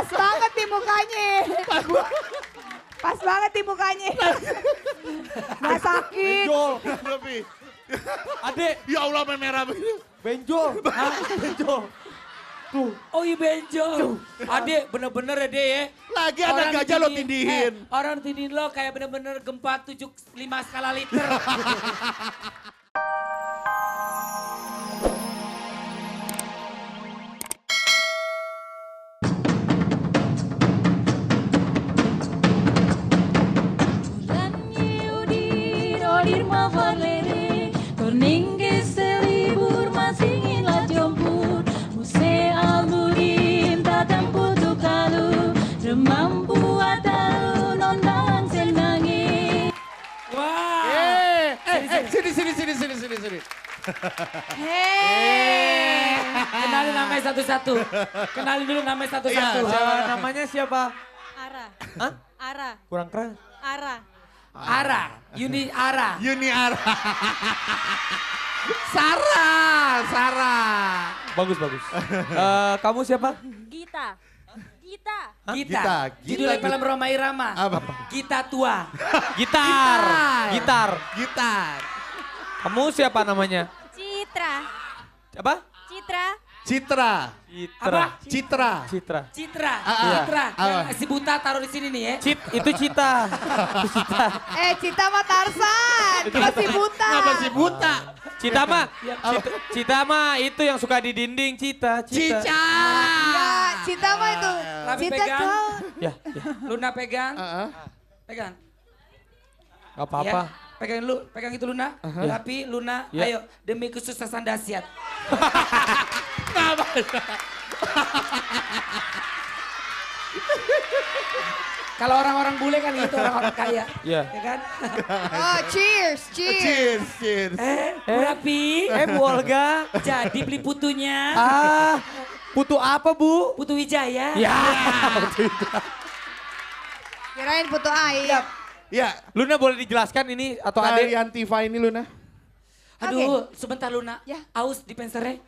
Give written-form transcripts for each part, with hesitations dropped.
Pas banget di mukanya. Pas banget di mukanya. Gak sakit. Benjol. Lebih. Adek, Ya Allah merah begini. benjol. Hah? Benjol. Tuh. Oh iya benjol. Adek bener-bener ya deh ya. Lagi ada gajah lo tindihin. Orang tindihin lo kayak bener-bener gempa 5 skala liter. Wah. Sini. Hei. Kenalin namanya satu-satu. Kenalin dulu namanya satu-satu. Namanya siapa? Ara. Hah? Ara. Kurang keras. Ara. Ara. Yuni Ara. Yuni Ara. Sarah. Bagus. Kamu siapa? Gita. Gita. Gita. Gita. Judul film Roma Irama. Apa? Gita tua. Gitar. Gitar. Kamu siapa namanya? Citra. Apa? Citra. Citra. Apa? Citra. Citra. Iya. Citra. Apa? Yang si buta taruh di sini nih ya. Itu Cita. Cita mah Tarsan. Masih buta. Kenapa sih buta? Cita mah itu yang suka di dinding Cita. Cica. Ya, Cita mah itu. Rapi Cita pegang. kau. Ya, Luna pegang. Heeh. Pegang. gak apa-apa. Ya, pegang lu, pegang itu Luna. Tapi Luna, Ya. ayo demi kesuksesan dahsyat. Kenapa? Kalau orang-orang bule kan gitu, orang-orang kaya. Iya. Ya kan? Oh, cheers. Cheers. Bu Rapi, Bu Olga. jadi beli putunya. Putu apa Bu? Putu Wijaya. Ya. Kirain putu air. Ya, Luna boleh dijelaskan ini atau Ade? tarian Tifa ini Luna. Aduh, sebentar Luna. Ya. Aus di pensernya.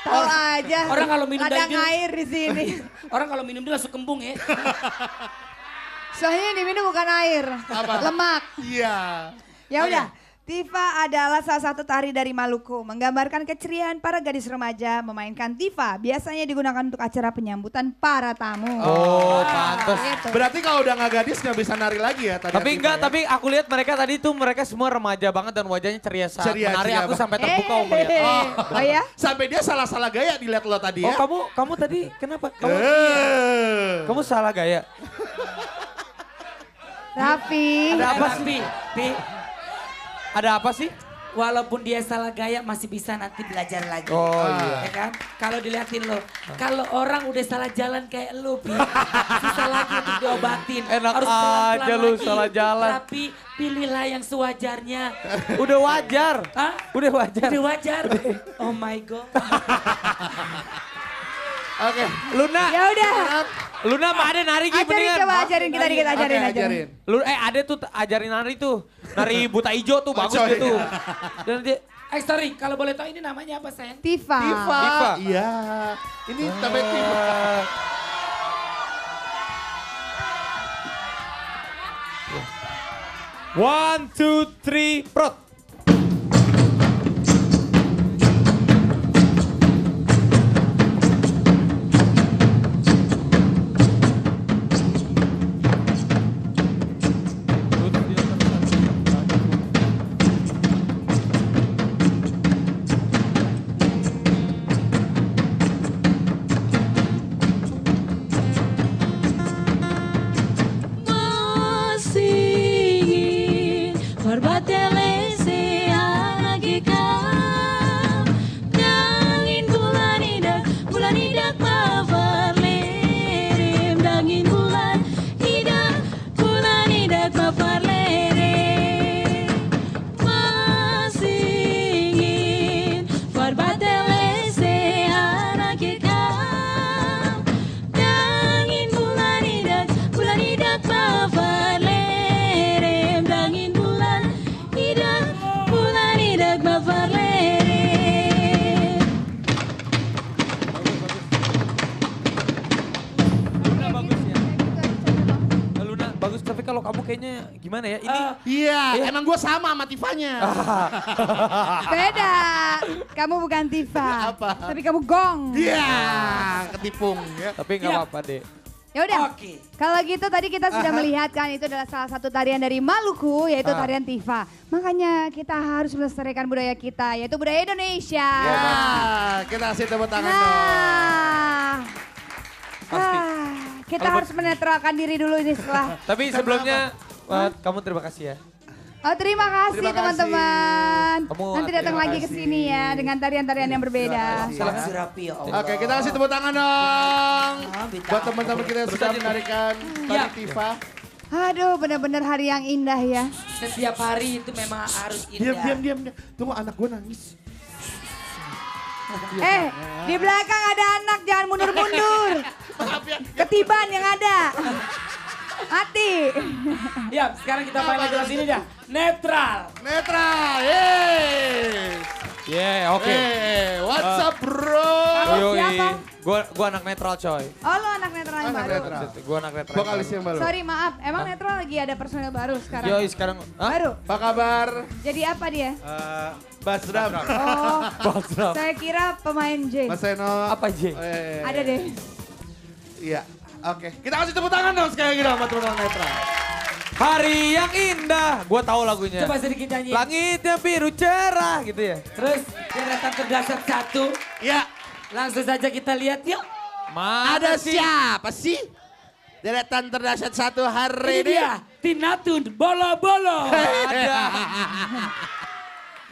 Tahu aja. Orang kalau minum ada dari dia- air di sini. Orang kalau minum dia langsung kembung ya. Soalnya yang diminum bukan air, lemak. Iya. Ya udah, Tifa adalah salah satu tari dari Maluku, menggambarkan keceriaan para gadis remaja memainkan Tifa. Biasanya digunakan untuk acara penyambutan para tamu. Oh, pantas. Gitu. Berarti kalau udah nggak gadis nggak bisa nari lagi ya tarian Tapi Tifa enggak, ya? tapi aku lihat mereka tadi tuh mereka semua remaja banget dan wajahnya ceria saat Ceria, menari. ceria Aku banget. sampai terpukau melihat. Oh ya? Sampai dia salah-salah gaya dilihat lo tadi Oh, ya. kamu tadi kenapa? Kamu salah gaya. Raffi. Ada apa Pi, Pi, Ada apa sih? walaupun dia salah gaya masih bisa nanti belajar lagi. Oh iya. Ya kan? Kalau diliatin lo, kalau orang udah salah jalan kayak lo, Pi, susah lagi untuk diobatin. Enak Harus pelan-pelan aja lu lagi. salah jalan. Tapi pilihlah yang sewajarnya. Udah wajar. Hah? Udah wajar. Udah wajar. Oh my God. Oke. Luna. Ya udah. Luna sama Ade nari Ajarin mendingan. coba ajarin kita dikit Oke, ajarin. Ade tuh ajarin nari tuh. Nari buta ijo tuh bagus sorry. gitu. Dan dia Sorry, kalau boleh tahu ini namanya apa, sayang? Tifa. Tifa. Tifa. Iya. Ini namanya Tifa. One, two, three, prot. kalau kamu kayaknya gimana ya? Ini Iya, emang gue sama Tifanya. Beda. Kamu bukan Tifa. Apa? Tapi kamu gong. Iya, ketipung ya. tapi nggak Iya. apa-apa deh. Ya udah. Oke. Kalau gitu tadi kita sudah melihat kan itu adalah salah satu tarian dari Maluku yaitu tarian Tifa. Makanya kita harus melestarikan budaya kita yaitu budaya Indonesia. Ya, kita kasih tepuk tangan dong. Nah. Pasti. Kita Kalau harus menetralkan diri dulu ini setelah. Tapi sebelumnya kamu terima kasih ya. Oh terima kasih Terima kasih. teman-teman. Kamu Nanti datang terima lagi ke kasih. sini ya dengan tarian-tarian yang berbeda. Selamat surapi ya Allah. Oke, kita kasih tepuk tangan dong. minta Buat teman-teman kita yang sudah menarikan Ya. tari Tifa. Aduh benar-benar hari yang indah ya. Setiap hari itu memang harus indah. Diam. Tunggu anak gue nangis. Di belakang ada anak jangan mundur-mundur. Maaf ya. Ketiban yang ada. Hati. Ya, sekarang kita main lagi sini dah. Netral. Netral, yeay. Oke. What's up bro? Kamu siapa? Gua anak netral coy. Oh lo anak netral yang Anak baru. netral. Gua anak netral. Vokalis yang baru. Sorry maaf, emang netral lagi ada personel baru sekarang? Yoi sekarang. Hah? Baru? Apa kabar? Jadi apa dia? Bass drum. Oh, Basraf. saya kira pemain J. Mas Seno. Apa J? Ada deh. Iya. Oke, kita kasih tepuk tangan dong sekali lagi dong buat teman-teman netral. Hari yang indah. Gua tahu lagunya. Coba sedikit nyanyi. Langitnya biru cerah gitu ya. Terus deretan terdasar satu. Ya, Langsung saja kita lihat yuk. Mana ada sih? siapa sih? Deretan terdahsyat satu hari Ini ini. dia. Tinatun bolo-bolo. Ada.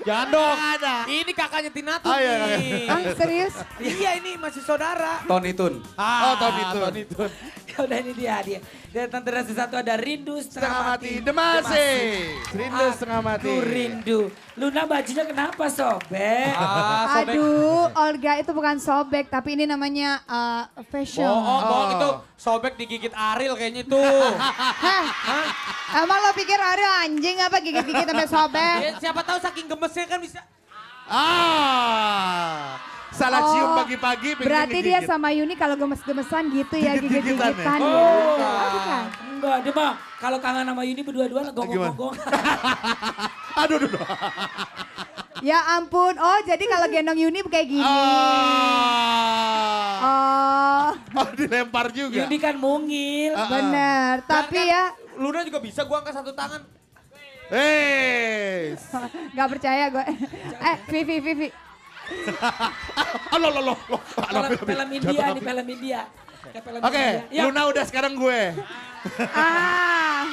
Jangan dong. Ada. Ini kakaknya Tinatun Oh, iya, nih. Ah serius? Iya ini masih saudara. Tony Tun. Oh, Tony Tun. Ya udah ini dia. Deretan terdasar satu ada rindu Setengah mati, Demase. Rindu setengah mati. Aku rindu. Luna bajunya kenapa sobek? Sobek. Aduh, Olga itu bukan sobek, tapi ini namanya fashion. Bohong itu sobek digigit Ariel kayaknya itu. Hah? Emang lo pikir Ariel anjing apa gigit-gigit sampai sobek? Ya, siapa tahu saking gemesnya kan bisa. Salah Oh, cium pagi-pagi pengen Berarti dia digigit. sama Yuni kalau gemes-gemesan gitu ya, Gigit-gigitan gigit-gigitan. ya? ya. Oh. Bukan. Enggak, dia mah kalau kangen sama Yuni berdua-duaan gonggong-gonggong. Aduh. Ya ampun, oh jadi kalau gendong Yuni kayak gini. Oh, Dilempar juga. Yuni kan mungil. bener. Tapi ya, Luna juga bisa gua angkat satu tangan. Hei. gak percaya gue. Vivi. Loh. Film India nih, film India. Kayak film Oke, India. Ya. Luna udah sekarang gue. Ah.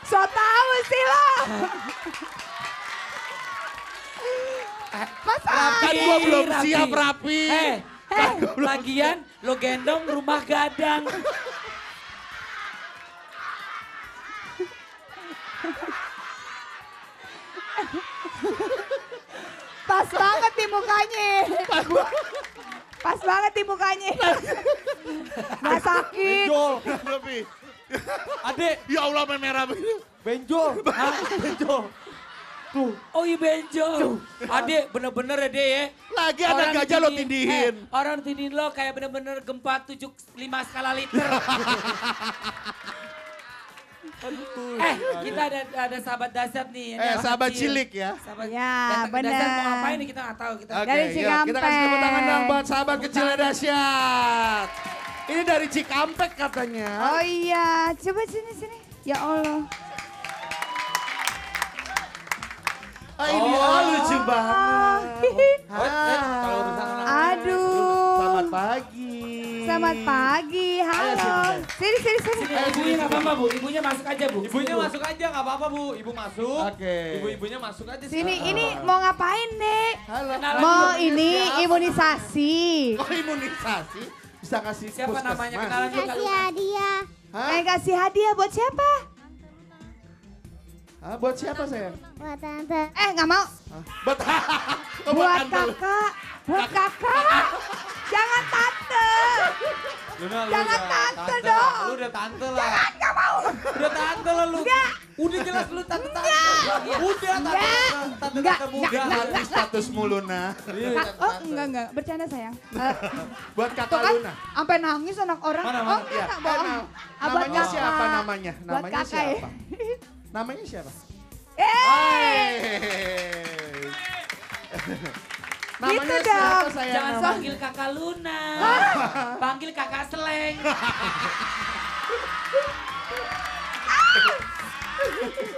So tahu sih lo. Masa? Kan gue belum Rapi. siap rapi. Lagian lo gendong rumah gadang. Pas banget di mukanya. Pas banget di mukanya. Gak sakit. Benjol. Lebih. Adek, Ya Allah merah begini. benjol. Benjol. Oh iya benjol. Adek bener-bener ya deh ya. Lagi ada gajah lo tindihin. Orang tindihin lo kayak bener-bener gempa 7,5 skala liter. Kita ada sahabat dasar nih. Ini anak Sahabat kecil. cilik ya. Sahabat Ya, datang ke dasar mau bener. ngapain nih kita nggak tahu. Kita Oke, Dari yuk, kita kasih tepuk Cikampek. tangan dong buat sahabat kecilnya dahsyat. Ini dari Cikampek katanya. Oh iya, coba sini. Ya Allah. Ini lucu banget. Kalau urusan anak. Aduh. Selamat pagi. Selamat pagi, halo. Sini. Ibunya nggak apa-apa bu, ibunya masuk aja bu. Ibunya Sini, Bu. masuk aja nggak apa-apa bu. Ibu masuk. Oke. Ibu-ibunya masuk aja. Sini, ini mau ngapain, Dek? Halo. Kenalan Mau dulu. ini imunisasi. Oh imunisasi? Bisa kasih Siapa namanya? puskesmas. Kenalan dulu. Kasih hadiah. Hah? Kasih hadiah buat siapa? Buat siapa sayang? Buat tante. Nggak mau. Buat Oh, Buat tante lu. kakak. Buat kakak. Jangan tante. Luna, lu Jangan udah tante dong. Lu udah tante lah. Jangan, gak mau. Udah tante lah lu. Enggak. Udah jelas lu tante-tante. Udah tante-tante muda. Nanti status mulu nah. Oh enggak, bercanda sayang. Buat Tuh kakak kan, Luna. sampai nangis anak orang. Mana, Oh mana? enggak, bohong. Ah, buat Namanya kakak. siapa namanya? Buat Namanya kakak ya. siapa? Namanya siapa? Eh, Namanya Gitu siapa dong. sayang? Jangan Namanya? panggil kakak Luna. Panggil kakak Seleng.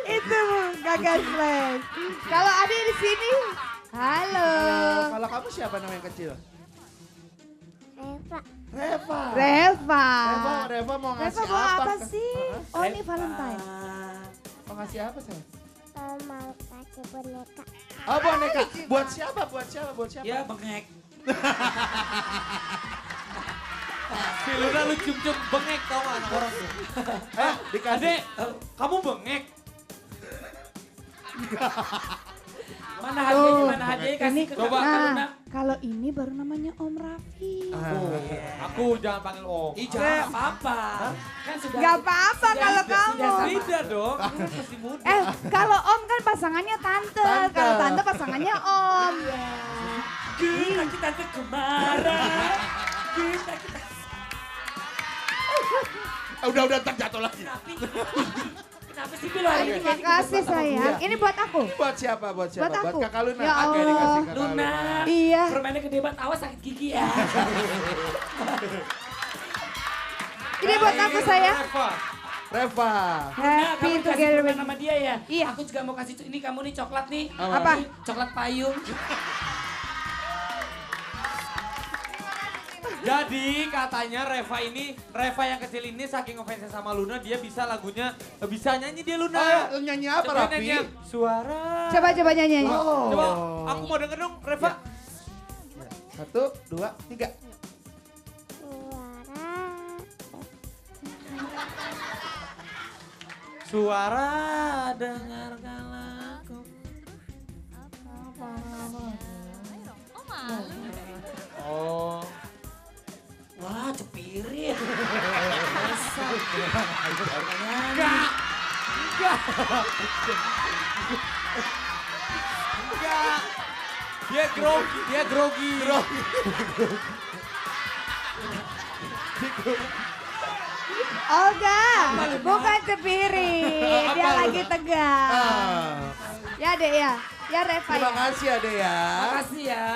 itu gagal flash. Kalau ada di sini, halo. Kalau kamu siapa namanya kecil? Reva. Reva. Reva. Reva mau Reva ngasih mau apa ke- sih? Oh ini Valentine. Mau ngasih apa sayang? Mau kasih boneka. Oh boneka. Buat siapa? Buat siapa? Buat siapa? Ya bengek. Si Luna lu cium-cium bengek tau gak anak orang tuh. Dikasih. Adek, kamu bengek. Mana hadiahnya, mana hadiahnya kasih ke Coba. kakak Luna. Nah, kalau ini baru namanya Om Raffi. Aku jangan panggil om. Ih jangan apa-apa. Kan sudah. Gak apa-apa sudah- kalau sudah- sudah kamu. sama. Tidak dong, aku kan masih muda. Kalau Om kan pasangannya Tante. Tante. Kalau Tante pasangannya Om. Kita kemarah. Kita. Udah ntar jatuh lagi. Kenapa sih Pi lo hari ini Terima kasih sayang. Ini buat aku. Buat siapa? Buat siapa? Buat aku. kakak Luna. Ya Oke, Allah. dikasih kakak Luna. Iya. Permainnya gede banget, awas sakit gigi ya. Ini buat aku sayang. Reva. Reva. Luna, Happy kamu kasih together permen with sama dia ya? Iya. Aku juga mau kasih ini kamu nih coklat nih. Apa? Ini coklat payung. Jadi katanya Reva yang kecil ini saking ngefansnya sama Luna, dia bisa lagunya, bisa nyanyi dia Luna. Oh, nyanyi apa Coba Raffi? nyanyi. Suara. Coba nyanyi. Oh. Coba, aku mau denger dong Reva. 1, 2, 3. Suara dengarkanlah aku. Oh. Wah cepirit. Enggak. Dia grogi. Olga, bukan cepirit. Dia lagi tegang. Ah. Ya dek ya. Ya Reva Terima ya. kasih Ade ya. Makasih ya.